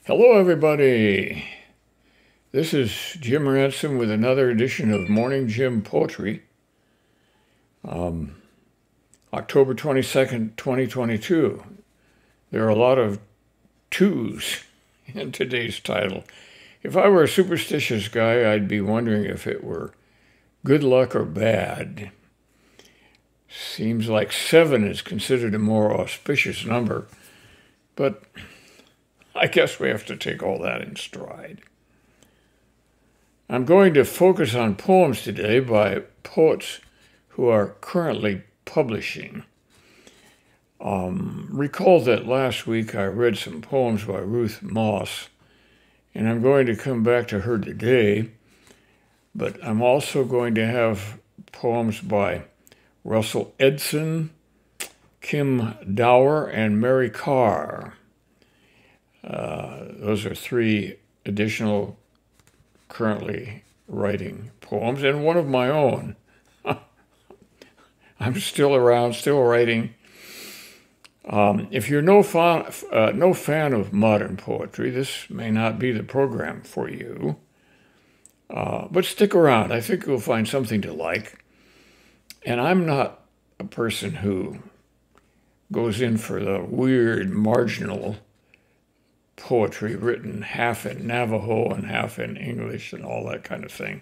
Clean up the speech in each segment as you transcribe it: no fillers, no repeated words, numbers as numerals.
Hello, everybody. This is Jim Ransom with another edition of Morning Jim Poetry. October 22nd, 2022. There are a lot of twos in today's title. If I were a superstitious guy, I'd be wondering if it were good luck or bad. Seems like 7 is considered a more auspicious number, but I guess we have to take all that in stride. I'm going to focus on poems today by poets who are currently publishing. Recall that last week I read some poems by Ruth, and I'm going to come back to her today, but I'm also going to have poems by Russel, Edson, Kim Dower, and Mary Karl. Those are 3 additional currently writing poems, and one of my own. I'm still around, still writing. If you're no fan of modern poetry, this may not be the program for you. But stick around. I think you'll find something to like. And I'm not a person who goes in for the weird, marginal poetry written half in Navajo and half in English and all that kind of thing.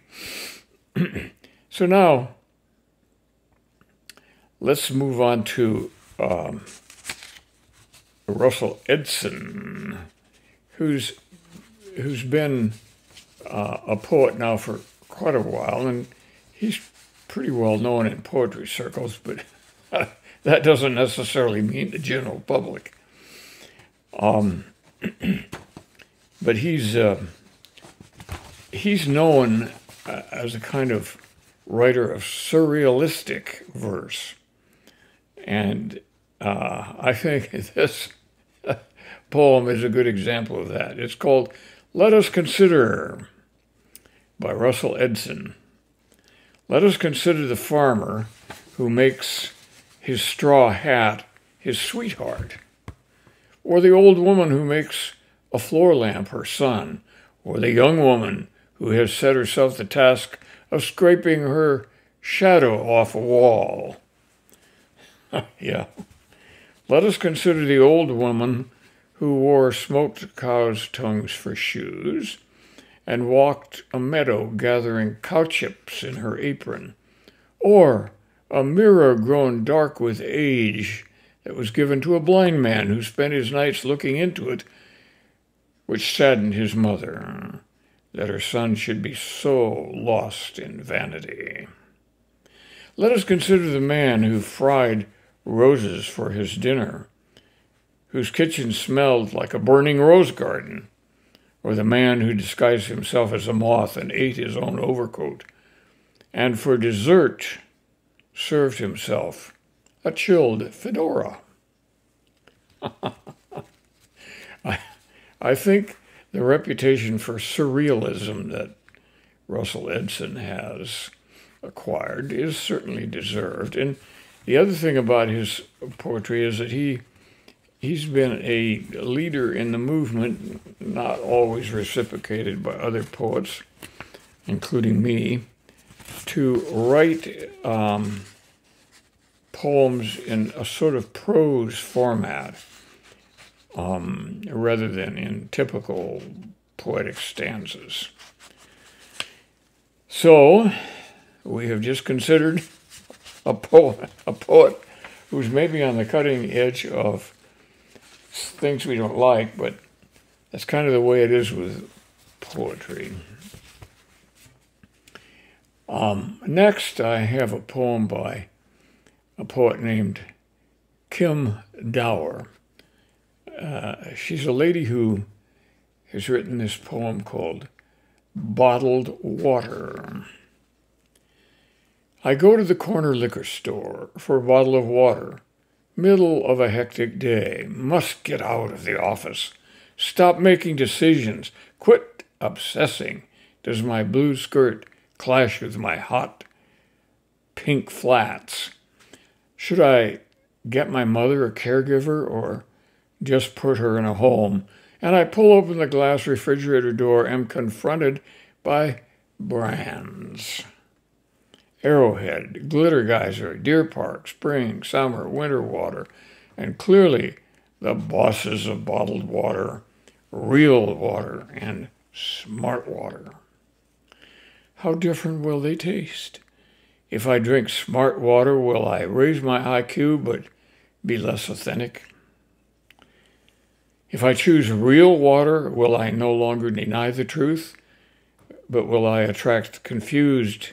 So now, let's move on to Russel Edson, who's been a poet now for quite a while, and he's pretty well known in poetry circles, but that doesn't necessarily mean the general public. But he's known as a kind of writer of surrealistic verse. And I think this poem is a good example of that. It's called Let Us Consider by Russel Edson. Let us consider the farmer who makes his straw hat his sweetheart, or the old woman who makes a floor lamp her son, or the young woman who has set herself the task of scraping her shadow off a wall. Yeah. Let us consider the old woman who wore smoked cows' tongues for shoes and walked a meadow gathering cowchips in her apron, or a mirror grown dark with age that was given to a blind man who spent his nights looking into it, which saddened his mother, that her son should be so lost in vanity. Let us consider the man who fried roses for his dinner, whose kitchen smelled like a burning rose garden, or the man who disguised himself as a moth and ate his own overcoat, and for dessert served himself a chilled fedora. I think the reputation for surrealism that Russel Edson has acquired is certainly deserved. And the other thing about his poetry is that he's been a leader in the movement, not always reciprocated by other poets, including me, to write poems in a sort of prose format, rather than in typical poetic stanzas. So, we have just considered a poet who's maybe on the cutting edge of things we don't like, but that's kind of the way it is with poetry. Next, I have a poem by a poet named Kim Dower. She's a lady who has written this poem called Bottled Water. I go to the corner liquor store for a bottle of water. Middle of a hectic day. Must get out of the office. Stop making decisions. Quit obsessing. Does my blue skirt clash with my hot pink flats? Should I get my mother a caregiver or just put her in a home and I pull open the glass refrigerator door and am confronted by brands. Arrowhead, Glitter Geyser, Deer Park, Spring, Summer, Winter Water, and clearly the bosses of bottled water, real water, and smart water. How different will they taste? If I drink smart water, will I raise my IQ but be less authentic? If I choose real water, will I no longer deny the truth, but will I attract confused,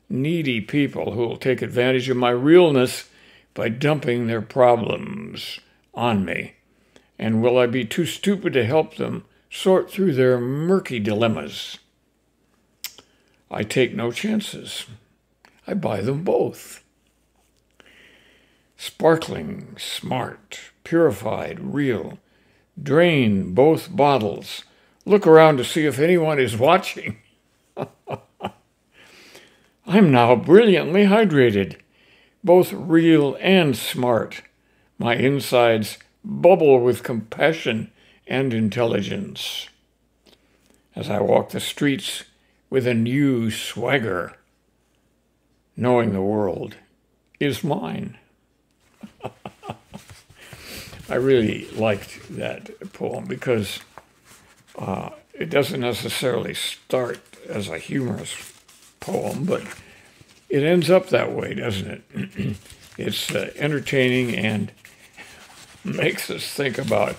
needy people who will take advantage of my realness by dumping their problems on me? And will I be too stupid to help them sort through their murky dilemmas? I take no chances. I buy them both. Sparkling, smart, purified, real. Drain both bottles. Look around to see if anyone is watching. I'm now brilliantly hydrated, both real and smart. My insides bubble with compassion and intelligence. As I walk the streets with a new swagger, knowing the world is mine. I really liked that poem because it doesn't necessarily start as a humorous poem, but it ends up that way, doesn't it? It's entertaining and makes us think about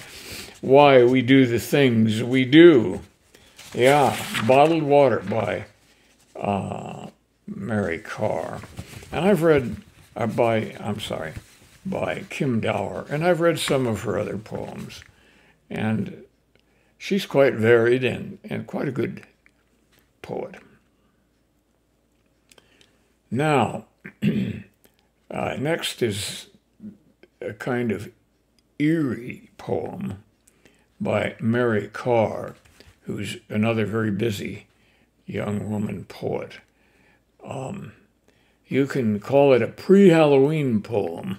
why we do the things we do. Yeah, Bottled Water by Mary Karr. And I've read by Kim Dower, and I've read some of her other poems. And she's quite varied and quite a good poet. Now, next is a kind of eerie poem by Mary Karr, who's another very busy young woman poet. You can call it a pre-Halloween poem.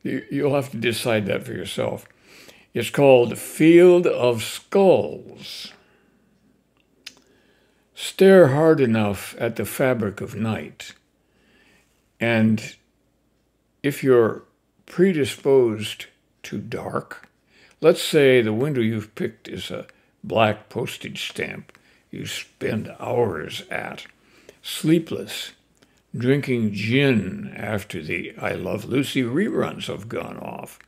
You'll have to decide that for yourself. It's called Field of Skulls. Stare hard enough at the fabric of night, and if you're predisposed to dark, let's say the window you've picked is a black postage stamp you spend hours at, sleepless, drinking gin after the I Love Lucy reruns have gone off.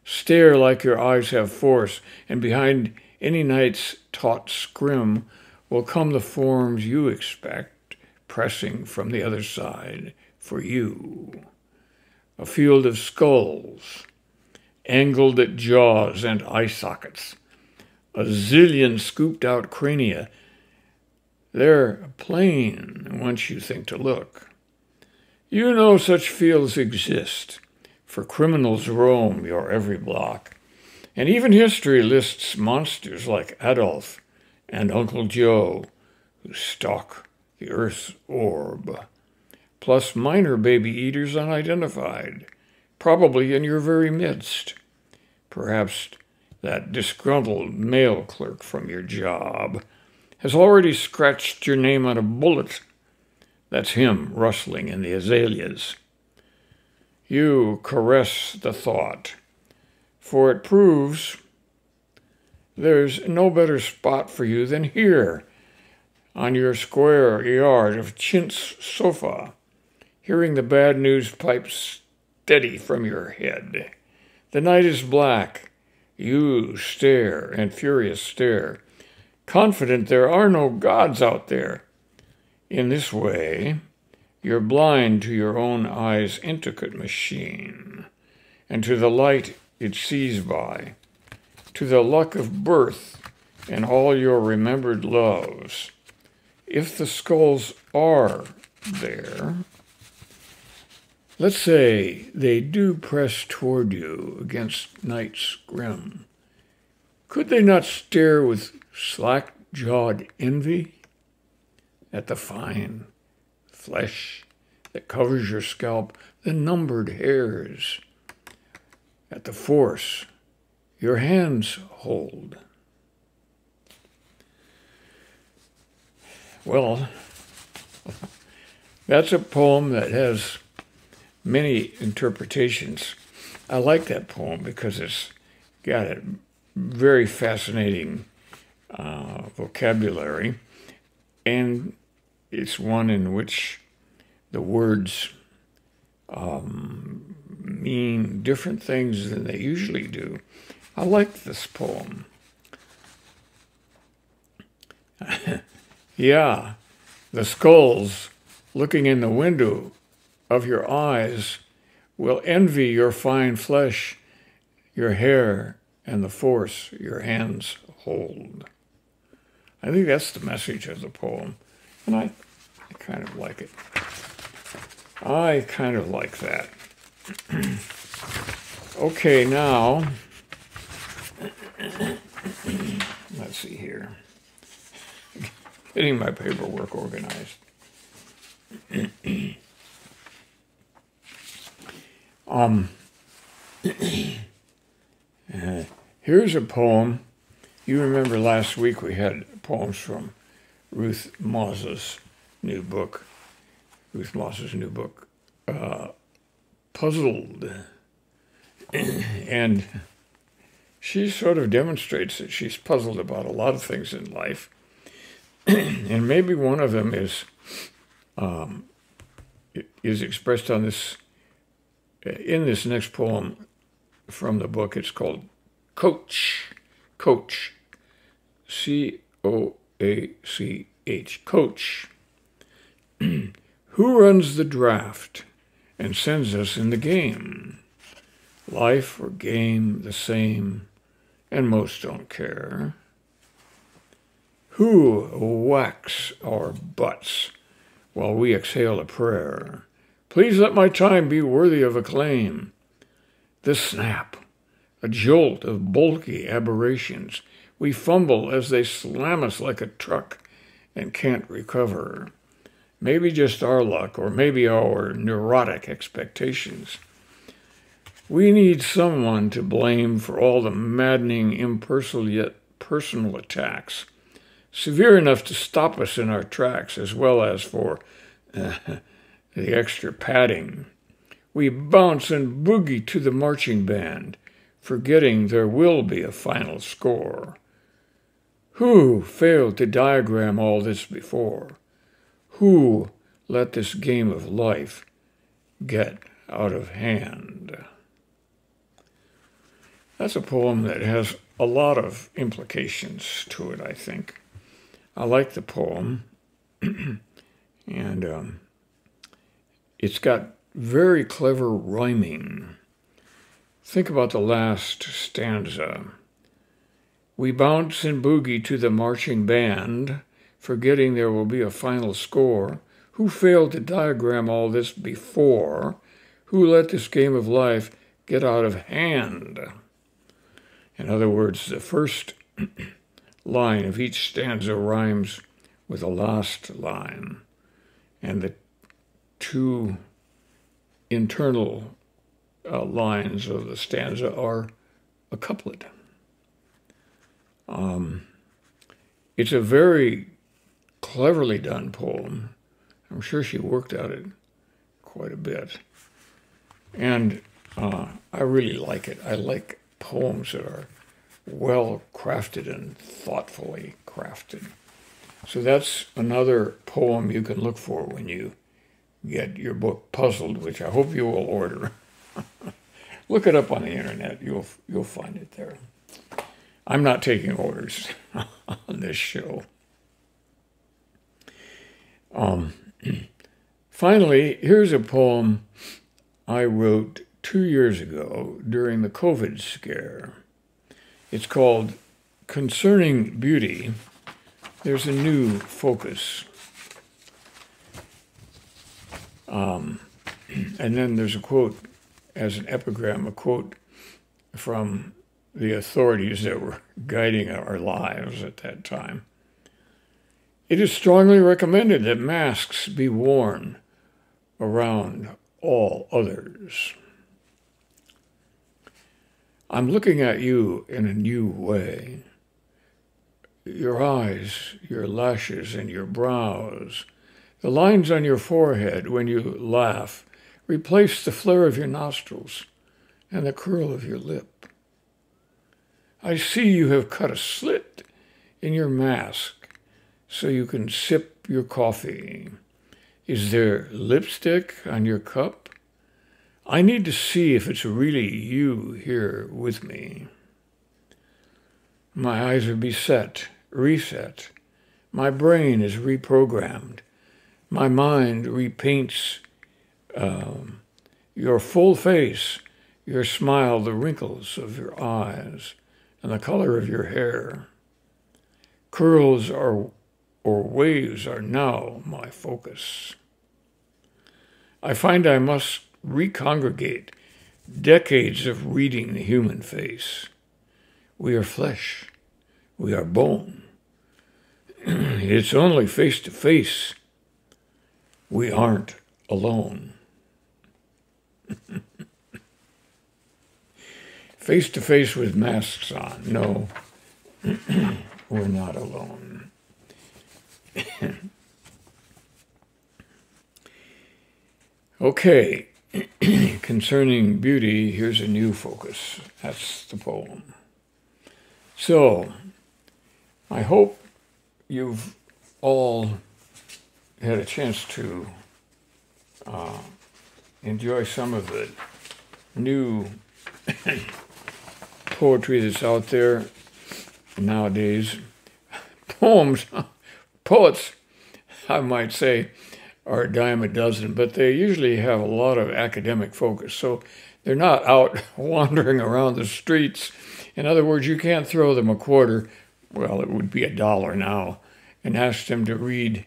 Stare like your eyes have force, and behind any night's taut scrim will come the forms you expect, pressing from the other side for you. A field of skulls, angled at jaws and eye sockets, a zillion scooped-out crania. They're plain once you think to look. You know such fields exist, for criminals roam your every block, and even history lists monsters like Adolf and Uncle Joe, who stalk the Earth's orb, plus minor baby eaters unidentified, probably in your very midst. Perhaps that disgruntled mail clerk from your job has already scratched your name on a bullet. That's him rustling in the azaleas. You caress the thought, for it proves there's no better spot for you than here, on your square yard of chintz sofa, hearing the bad news pipe steady from your head. The night is black. You stare and furious stare, confident there are no gods out there. In this way, you're blind to your own eye's intricate machine, and to the light it sees by, to the luck of birth and all your remembered loves. If the skulls are there, let's say they do press toward you against night's grim, could they not stare with slack-jawed envy at the fine flesh that covers your scalp, the numbered hairs, at the force your hands hold. Well, that's a poem that has many interpretations. I like that poem because it's got a very fascinating vocabulary, and it's one in which the words mean different things than they usually do. I like this poem. Yeah, the skulls looking in the window of your eyes will envy your fine flesh, your hair, and the force your hands hold. I think that's the message of the poem, and I kind of like it. I kind of like that. Okay, now, let's see here. Getting my paperwork organized. Here's a poem. You remember last week we had poems from Ruth Moss's new book. Puzzled. And she sort of demonstrates that she's puzzled about a lot of things in life. And maybe one of them is expressed on this in this next poem from the book. It's called Coach. Coach. C-O-A-C-H. Coach. Who runs the draft and sends us in the game? Life or game the same, and most don't care. Who whacks our butts while we exhale a prayer? Please let my time be worthy of acclaim. The snap, a jolt of bulky aberrations. We fumble as they slam us like a truck and can't recover. Maybe just our luck, or maybe our neurotic expectations. We need someone to blame for all the maddening, impersonal yet personal attacks, severe enough to stop us in our tracks, as well as for the extra padding. We bounce and boogie to the marching band, forgetting there will be a final score. Who failed to diagram all this before? Who let this game of life get out of hand? That's a poem that has a lot of implications to it, I think. I like the poem, and it's got very clever rhyming. Think about the last stanza. We bounce and boogie to the marching band, forgetting there will be a final score. Who failed to diagram all this before? Who let this game of life get out of hand? In other words, the first line of each stanza rhymes with the last line, and the two internal lines of the stanza are a couplet. It's a very cleverly done poem. I'm sure she worked at it quite a bit. And I really like it. I like poems that are well crafted and thoughtfully crafted. So that's another poem you can look for when you get your book Puzzled, which I hope you will order. Look it up on the internet. You'll find it there. I'm not taking orders on this show. Finally, here's a poem I wrote 2 years ago during the COVID scare. It's called Concerning Beauty, There's a New Focus. And then there's a quote as an epigram, a quote from the authorities that were guiding our lives at that time. It is strongly recommended that masks be worn around all others. I'm looking at you in a new way. Your eyes, your lashes, and your brows, the lines on your forehead when you laugh, replace the flare of your nostrils and the curl of your lip. I see you have cut a slit in your mask so you can sip your coffee. Is there lipstick on your cup? I need to see if it's really you here with me. My eyes are beset, reset. My brain is reprogrammed. My mind repaints your full face, your smile, the wrinkles of your eyes, and the color of your hair. Curls or waves are now my focus. I find I must recongregate decades of reading the human face. We are flesh. We are bone. It's only face to face. We aren't alone. Face to face with masks on. No, we're not alone. Okay, concerning beauty, here's a new focus. That's the poem. So, I hope you've all had a chance to enjoy some of the new poetry that's out there nowadays. Poets, I might say, are a dime a dozen, but they usually have a lot of academic focus. So they're not out wandering around the streets. In other words, you can't throw them a quarter, well, it would be $1 now, and ask them to read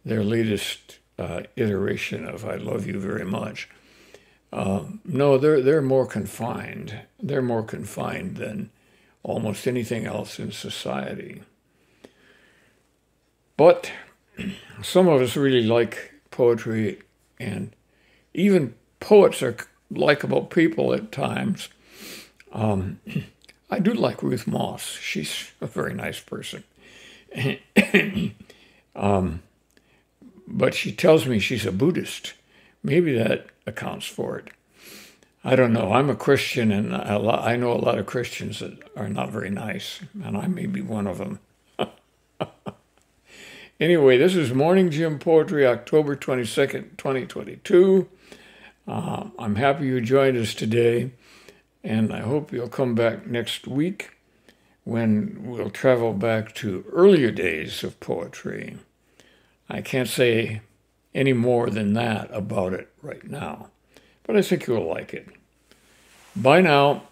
their latest iteration of I Love You Very Much. No, they're more confined. They're more confined than almost anything else in society. But some of us really like poetry, and even poets are likable people at times. I do like Ruth Moss. She's a very nice person. But she tells me she's a Buddhist. Maybe that accounts for it. I don't know. I'm a Christian, and I know a lot of Christians that are not very nice, and I may be one of them. Anyway, this is Morning Gym Poetry, October 22nd, 2022. I'm happy you joined us today, and I hope you'll come back next week when we'll travel back to earlier days of poetry. I can't say any more than that about it right now, but I think you'll like it. Bye now.